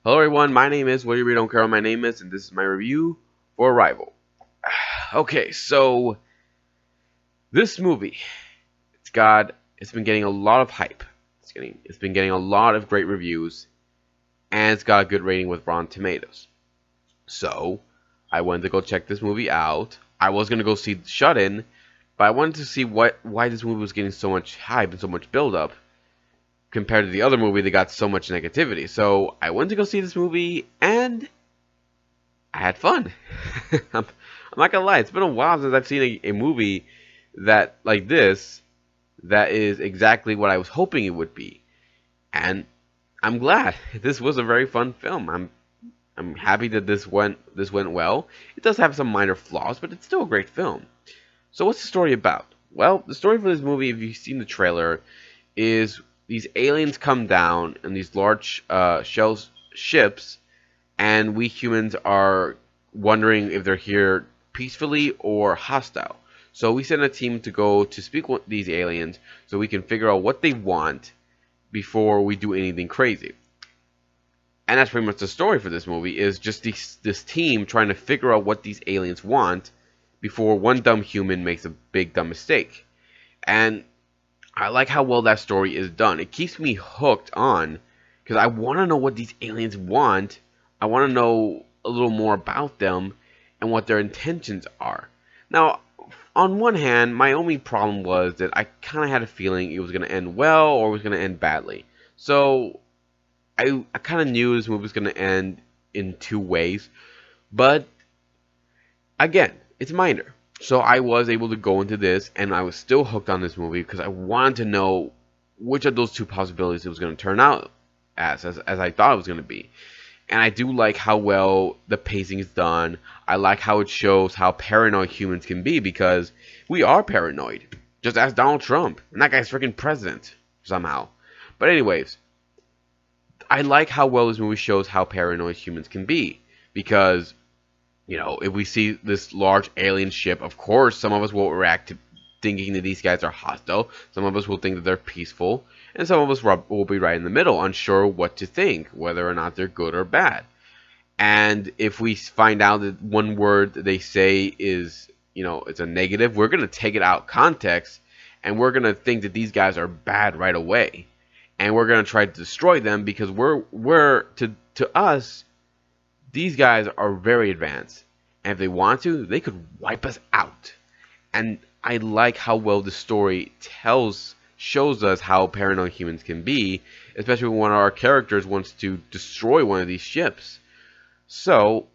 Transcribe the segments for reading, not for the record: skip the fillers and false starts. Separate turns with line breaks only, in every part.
Hello everyone, my name is, whatever you don't care what my name is, and this is my review for Arrival. Okay, so this movie, it's been getting a lot of hype. It's been getting a lot of great reviews, and it's got a good rating with Rotten Tomatoes. So I went to go check this movie out. I was gonna go see Shut In, but I wanted to see why this movie was getting so much hype and so much build up compared to the other movie that got so much negativity. So I went to go see this movie, and I had fun. I'm not gonna lie, it's been a while since I've seen a movie that like this that is exactly what I was hoping it would be. And I'm glad. This was a very fun film. I'm happy that this went well. It does have some minor flaws, but it's still a great film. So what's the story about? Well, the story for this movie, if you've seen the trailer, is these aliens come down in these large ships, and we humans are wondering if they're here peacefully or hostile. So we send a team to go to speak with these aliens so we can figure out what they want before we do anything crazy. And that's pretty much the story for this movie is just this team trying to figure out what these aliens want before one dumb human makes a big dumb mistake. And I like how well that story is done. It keeps me hooked on because I want to know what these aliens want. I want to know a little more about them and what their intentions are. Now, on one hand, my only problem was that I kind of had a feeling it was going to end well or it was going to end badly. So I kind of knew this movie was going to end in two ways. But again, it's minor. So I was able to go into this, and I was still hooked on this movie because I wanted to know which of those two possibilities it was going to turn out as I thought it was going to be. And I do like how well the pacing is done. I like how it shows how paranoid humans can be because we are paranoid. Just ask Donald Trump, and that guy's freaking president somehow. But anyways, I like how well this movie shows how paranoid humans can be because if we see this large alien ship, of course, some of us will react to thinking that these guys are hostile. Some of us will think that they're peaceful. And some of us will be right in the middle, unsure what to think, whether or not they're good or bad. And if we find out that one word they say is, it's a negative, we're going to take it out of context and we're going to think that these guys are bad right away. And we're going to try to destroy them because to us, these guys are very advanced, and if they want to, they could wipe us out. And I like how well the story shows us how paranoid humans can be, especially when one of our characters wants to destroy one of these ships. So,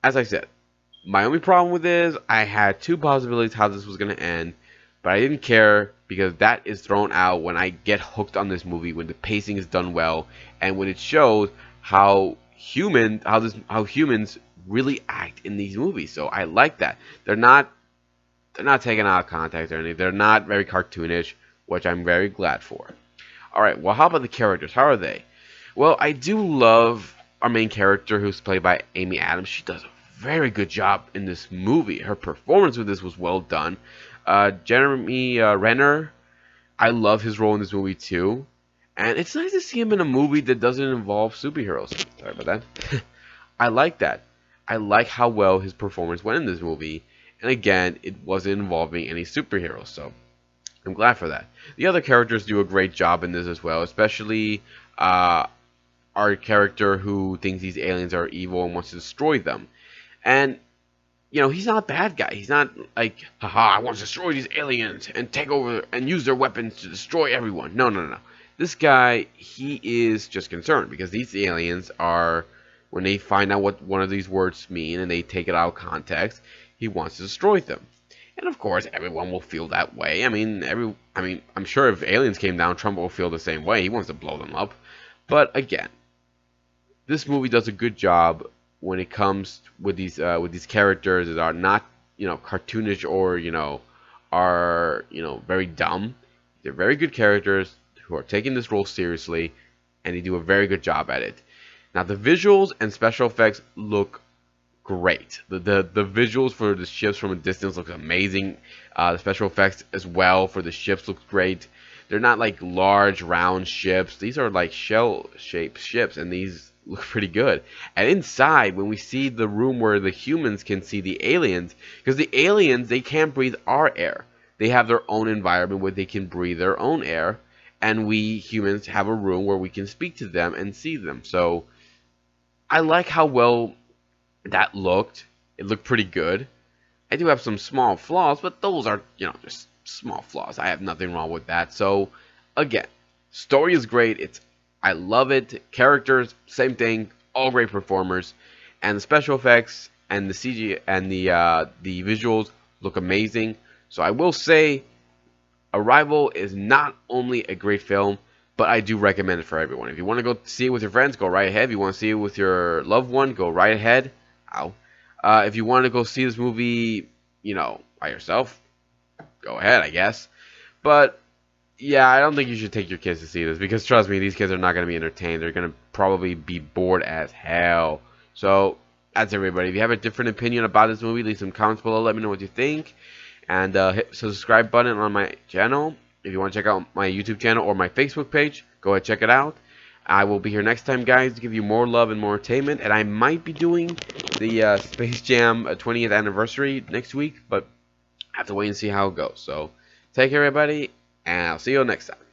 as I said, my only problem with this, I had two possibilities how this was going to end, but I didn't care because that is thrown out when I get hooked on this movie, when the pacing is done well, and when it shows how humans really act in these movies. So I like that. They're not taken out of context or anything. They're not very cartoonish, which I'm very glad for. All right. Well, how about the characters? How are they? Well, I do love our main character, who's played by Amy Adams. She does a very good job in this movie. Her performance with this was well done. Jeremy Renner, I love his role in this movie too. And it's nice to see him in a movie that doesn't involve superheroes. Sorry about that. I like that. I like how well his performance went in this movie. And again, it wasn't involving any superheroes, so I'm glad for that. The other characters do a great job in this as well, especially our character who thinks these aliens are evil and wants to destroy them. And he's not a bad guy. He's not like, haha, I want to destroy these aliens and take over and use their weapons to destroy everyone. No, no, no, no. This guy, he is just concerned because these aliens are, when they find out what one of these words mean and they take it out of context, he wants to destroy them. And of course, everyone will feel that way. I'm sure if aliens came down, Trump will feel the same way. He wants to blow them up. But again, this movie does a good job when it comes with these characters that are not cartoonish or are very dumb. They're very good characters who are taking this role seriously, and they do a very good job at it. Now the visuals and special effects look great. The visuals for the ships from a distance looks amazing. The special effects as well for the ships look great. They're not like large round ships. These are like shell shaped ships, and these look pretty good. And inside, when we see the room where the humans can see the aliens, because the aliens, they can't breathe our air. They have their own environment where they can breathe their own air, and we humans have a room where we can speak to them and see them. So I like how well that looked. It looked pretty good. I do have some small flaws, but those are, just small flaws. I have nothing wrong with that. So, again, story is great. I love it. Characters, same thing. All great performers, and the special effects and the CG and the visuals look amazing. So I will say, Arrival is not only a great film, but I do recommend it for everyone. If you want to go see it with your friends, go right ahead. If you want to see it with your loved one, go right ahead. Ow. If you want to go see this movie, by yourself, go ahead, I guess. But yeah, I don't think you should take your kids to see this because trust me, these kids are not going to be entertained. They're going to probably be bored as hell. So that's everybody. If you have a different opinion about this movie, leave some comments below. Let me know what you think. And hit the subscribe button on my channel. If you want to check out my YouTube channel or my Facebook page, go ahead check it out. I will be here next time, guys, to give you more love and more entertainment. And I might be doing the Space Jam 20th anniversary next week, but I have to wait and see how it goes. So take care, everybody, and I'll see you next time.